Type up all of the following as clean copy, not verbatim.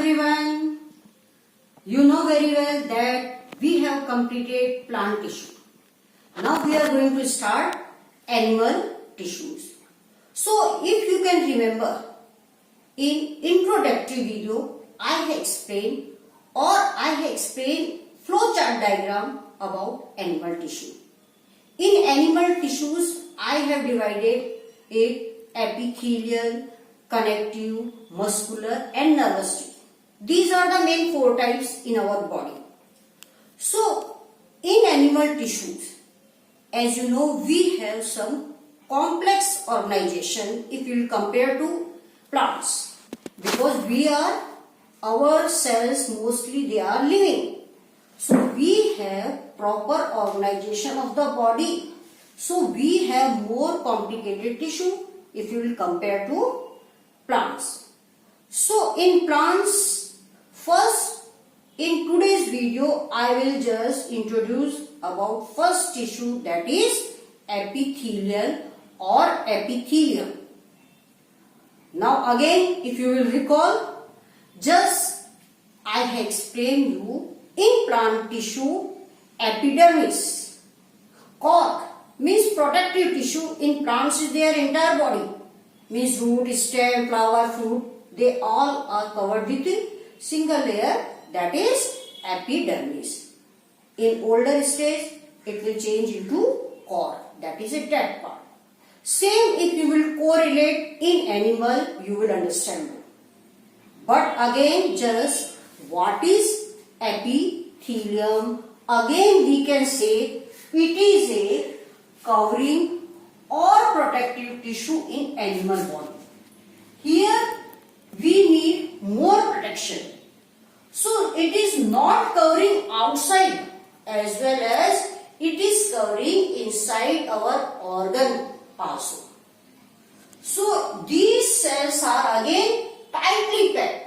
everyone. You know very well that we have completed plant tissue. Now we are going to start animal tissues. So if you can remember, in introductory video I have explained flowchart diagram about animal tissue. In animal tissues I have divided it epithelial, connective, muscular and nervous tissue. These are the main four types in our body. So in animal tissues, as you know, we have some complex organization if you will compare to plants, because our cells mostly they are living. So we have proper organization of the body. So we have more complicated tissue if you will compare to plants. So in plants, first in today's video I will just introduce about first tissue, that is epithelial or epithelium. Now again, if you will recall, just I have explained you in plant tissue epidermis, cork means protective tissue in plants is their entire body, means root, stem, flower, fruit, they all are covered with a single layer, that is epidermis. In older stage it will change into cork, that is a dead part. Same if you will correlate in animal, you will understand. But again, just what is epithelium? Again we can say it is a covering or protective tissue in animal body. Here we need more protection. So it is not covering outside as well as it is covering inside our organ also. So these cells are again tightly packed,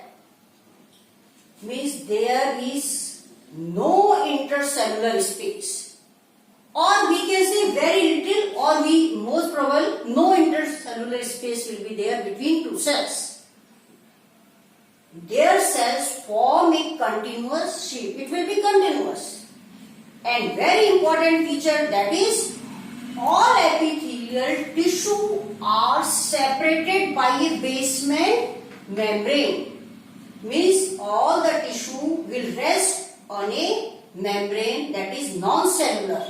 means there is no intercellular space, or we can say very little, or we most probable no intercellular space will be there between two cells. Their cells form a continuous shape, it will be continuous. And very important feature, that is all epithelial tissue are separated by a basement membrane, means all the tissue will rest on a membrane that is non-cellular,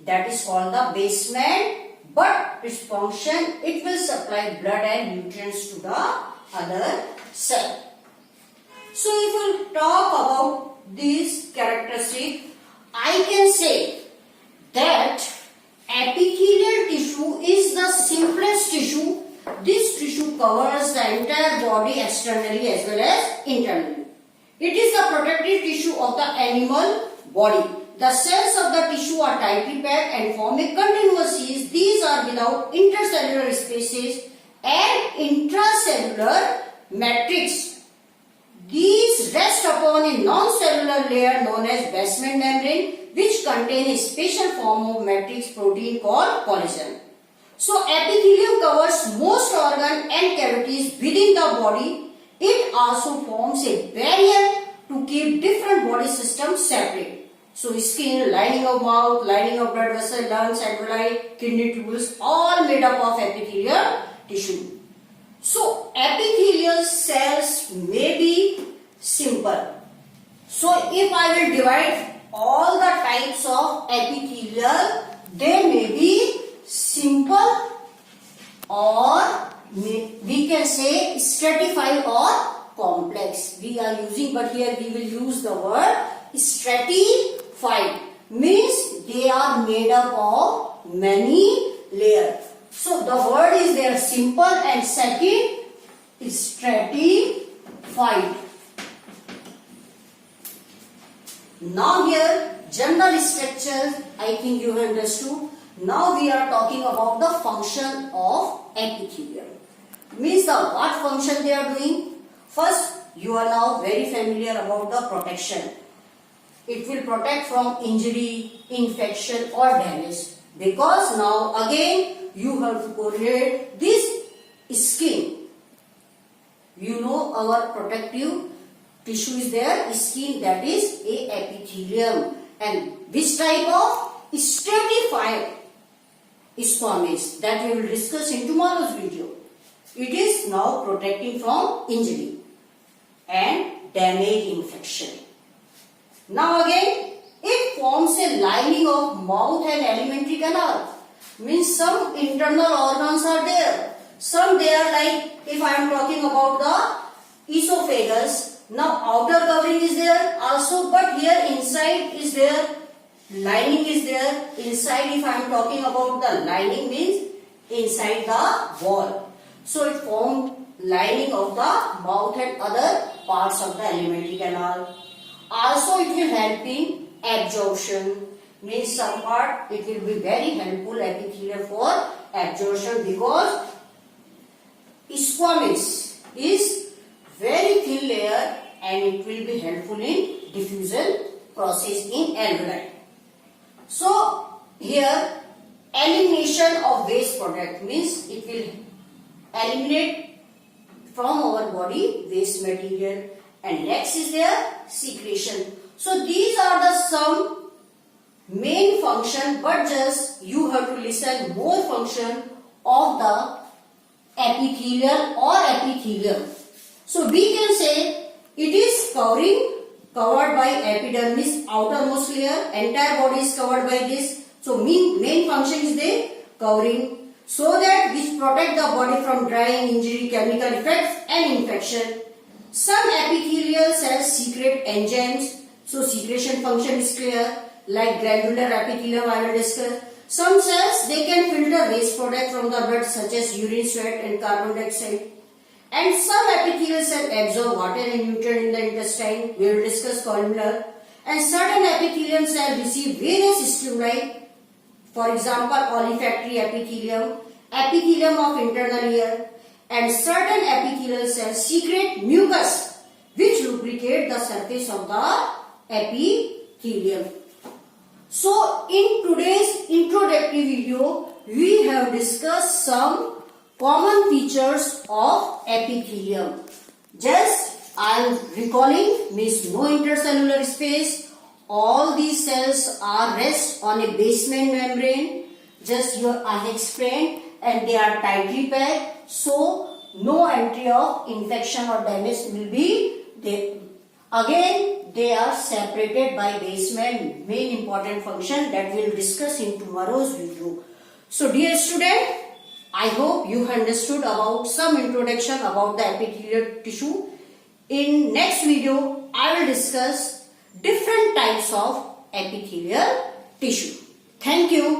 that is called the basement, but its function, it will supply blood and nutrients to the other cell. So if we talk about these characteristics, I can say that epithelial tissue is the simplest tissue. This tissue covers the entire body externally as well as internally. It is the protective tissue of the animal body. The cells of the tissue are tightly packed and form a continuous series. These are without intercellular spaces and intracellular matrix. These rest upon a non-cellular layer known as basement membrane, which contain a special form of matrix protein called collagen. So epithelium covers most organ and cavities within the body. It also forms a barrier to keep different body systems separate. So skin, lining of mouth, lining of blood vessel, lungs, alveoli, kidney tubules, all made up of epithelial tissue. So epithelial cells may be simple. So if I will divide all the types of epithelial, they may be simple, or we can say stratified or complex. We are using, but here we will use the word stratified, means they are made up of many layers. So the word is there simple, and second is stratified. Now here general structure I think you have understood. Now we are talking about the function of epithelium. Means the what function they are doing. First, you are now very familiar about the protection. It will protect from injury, infection or damage, because now again you have to correlate this skin. You know our protective tissue is there, skin, that is a epithelium. And which type of stratified squamous, that we will discuss in tomorrow's video. It is now protecting from injury and damage infection. Now again, it forms a lining of mouth and alimentary canal. Means some internal organs are there. Some they are like, if I am talking about the esophagus, now outer covering is there also, but here inside is there, lining is there. Inside, if I am talking about the lining, means inside the wall. So it forms lining of the mouth and other parts of the alimentary canal. Also it will help in absorption, means some part it will be very helpful epithelium for absorption, because squamous is very thin layer and it will be helpful in diffusion process in alveoli. So here elimination of waste product, means it will eliminate from our body waste material. And next is their secretion. So these are the some main function, but just you have to listen more function of the epithelial or epithelium. So we can say it is covered by epidermis, outermost layer, entire body is covered by this. So main function is the covering, so that which protect the body from drying, injury, chemical effects and infection. Some epithelial cells secrete enzymes, so secretion function is clear, like granular epithelium I will discuss. Some cells they can filter waste product from the blood such as urine, sweat and carbon dioxide. And some epithelial cells absorb water and nutrient in the intestine, we will discuss columnar. And certain epithelium cells receive various stimuli, for example olfactory epithelium, epithelium of internal ear. And certain epithelial cells secrete mucus which lubricate the surface of the epithelium. So in today's introductory video, we have discussed some common features of epithelium. Just I am recalling, means no intercellular space. All these cells are rest on a basement membrane. Just here I have explained, and they are tightly packed. So no entry of infection or damage will be there. Again, they are separated by basement, main important function that we will discuss in tomorrow's video. So dear student, I hope you understood about some introduction about the epithelial tissue. In next video, I will discuss different types of epithelial tissue. Thank you.